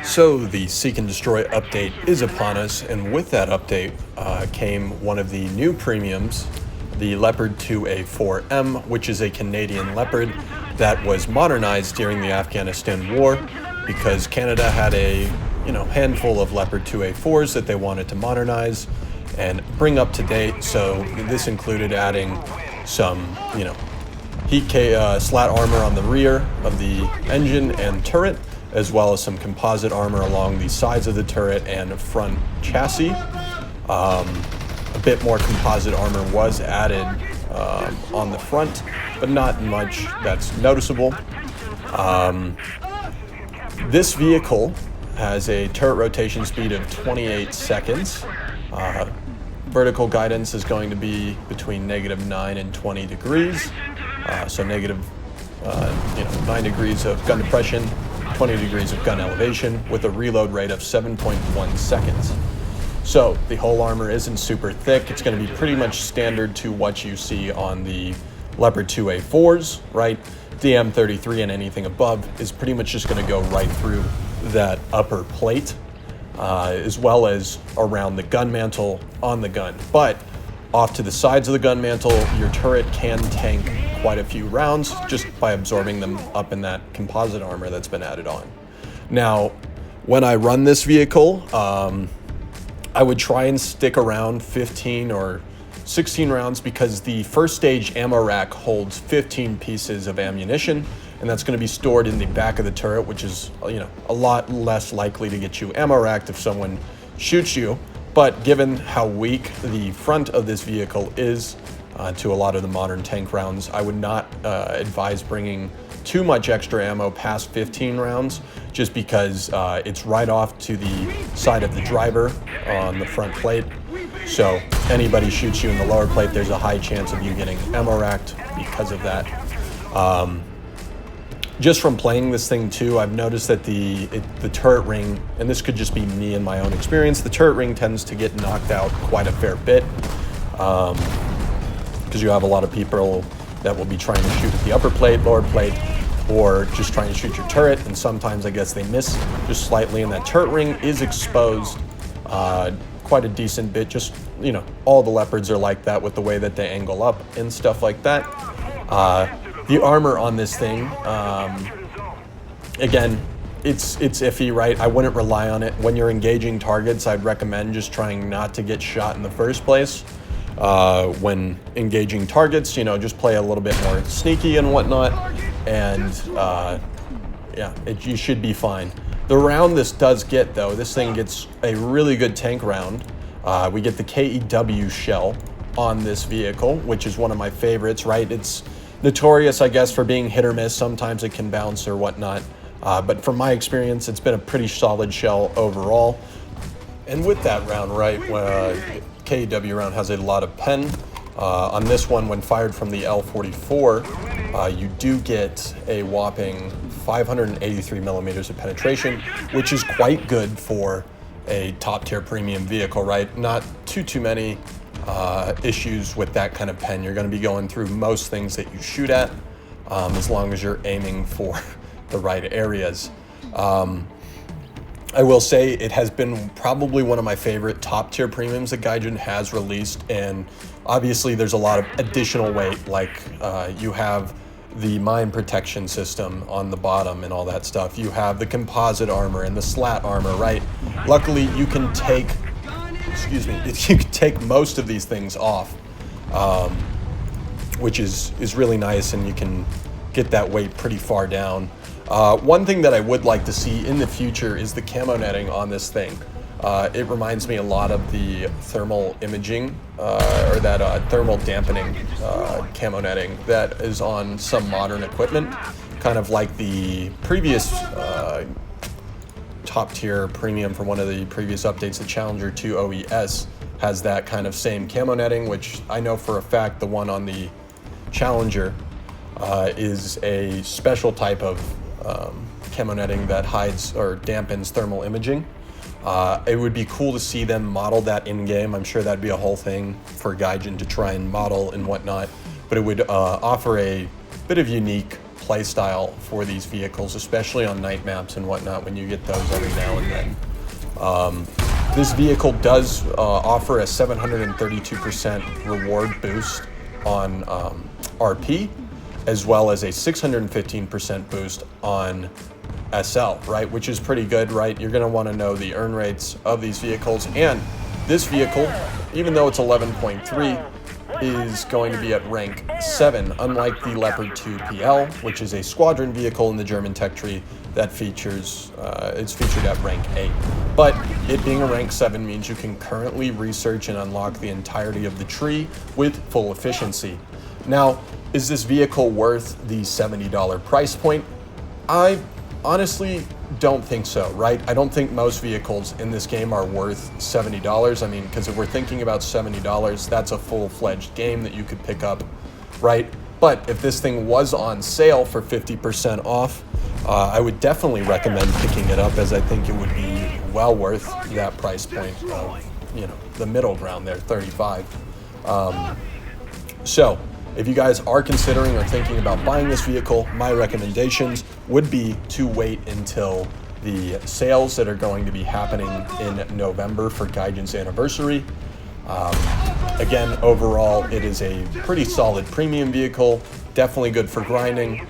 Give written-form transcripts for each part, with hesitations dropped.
So the Seek and Destroy update is upon us, and with that update came one of the new premiums, the Leopard 2A4M, which is a Canadian Leopard that was modernized during the Afghanistan war because Canada had a handful of Leopard 2A4s that they wanted to modernize and bring up to date. So this included adding some heat slat armor on the rear of the engine and turret, as well as some composite armor along the sides of the turret and front chassis. A bit more composite armor was added on the front, but not much that's noticeable. This vehicle has a turret rotation speed of 28 seconds. Vertical guidance is going to be between -9 and 20 degrees. So negative 9 degrees of gun depression, 20 degrees of gun elevation, with a reload rate of 7.1 seconds. So the whole armor isn't super thick. It's going to be pretty much standard to what you see on the Leopard 2A4s, right? The M33 and anything above is pretty much just going to go right through that upper plate, as well as around the gun mantle on the gun. But off to the sides of the gun mantle, your turret can tank quite a few rounds just by absorbing them up in that composite armor that's been added on. Now, when I run this vehicle, I would try and stick around 15 or 16 rounds because the first stage ammo rack holds 15 pieces of ammunition, and that's going to be stored in the back of the turret, which is a lot less likely to get you ammo racked if someone shoots you. But given how weak the front of this vehicle is to a lot of the modern tank rounds, I would not advise bringing too much extra ammo past 15 rounds, just because it's right off to the side of the driver on the front plate. So anybody shoots you in the lower plate, there's a high chance of you getting ammo racked because of that. Just from playing this thing too, I've noticed that the turret ring, and this could just be me and my own experience, the turret ring tends to get knocked out quite a fair bit, because you have a lot of people that will be trying to shoot at the upper plate, lower plate, or just trying to shoot your turret, and sometimes I guess they miss just slightly, and that turret ring is exposed quite a decent bit. Just, all the Leopards are like that with the way that they angle up and stuff like that. The armor on this thing, again, it's iffy, right? I wouldn't rely on it. When you're engaging targets, I'd recommend just trying not to get shot in the first place. When engaging targets, just play a little bit more sneaky and whatnot, and you should be fine. The round this does get, though, this thing gets a really good tank round. We get the KEW shell on this vehicle, which is one of my favorites, right? It's notorious, I guess, for being hit or miss. Sometimes it can bounce or whatnot. But from my experience, it's been a pretty solid shell overall. And with that round, right, KEW round has a lot of pen. On this one, when fired from the L44, you do get a whopping 583 millimeters of penetration, which is quite good for a top-tier premium vehicle, right? Not too many issues with that kind of pen. You're going to be going through most things that you shoot at, as long as you're aiming for the right areas. I will say it has been probably one of my favorite top-tier premiums that Gaijin has released, and obviously there's a lot of additional weight, like you have the mine protection system on the bottom and all that stuff. You have the composite armor and the slat armor, right? Luckily, you can take most of these things off, which is really nice, and you can get that weight pretty far down. One thing that I would like to see in the future is the camo netting on this thing. It reminds me a lot of the thermal imaging, or that thermal dampening camo netting that is on some modern equipment, kind of like the previous top tier premium from one of the previous updates, the Challenger 2 OES has that kind of same camo netting, which I know for a fact the one on the Challenger is a special type of camo netting that hides or dampens thermal imaging. It would be cool to see them model that in-game. I'm sure that'd be a whole thing for Gaijin to try and model and whatnot, but it would offer a bit of unique play style for these vehicles, especially on night maps and whatnot when you get those every now and then. This vehicle does offer a 732% reward boost on RP, as well as a 615% boost on SL, right? Which is pretty good, right? You're gonna wanna know the earn rates of these vehicles. And this vehicle, even though it's 11.3, is going to be at rank 7, unlike the Leopard 2PL, which is a squadron vehicle in the German tech tree that features, it's featured at rank 8. But it being a rank 7 means you can currently research and unlock the entirety of the tree with full efficiency. Now, is this vehicle worth the $70 price point? I honestly don't think so, right? I don't think most vehicles in this game are worth $70. I mean, because if we're thinking about $70, that's a full-fledged game that you could pick up, right? But if this thing was on sale for 50% off, I would definitely recommend picking it up, as I think it would be well worth that price point of, you know, the middle ground there, 35. So if you guys are considering or thinking about buying this vehicle, my recommendations would be to wait until the sales that are going to be happening in November for Gaijin's anniversary. Again, overall, it is a pretty solid premium vehicle, definitely good for grinding.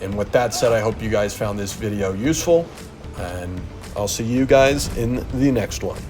And with that said, I hope you guys found this video useful, and I'll see you guys in the next one.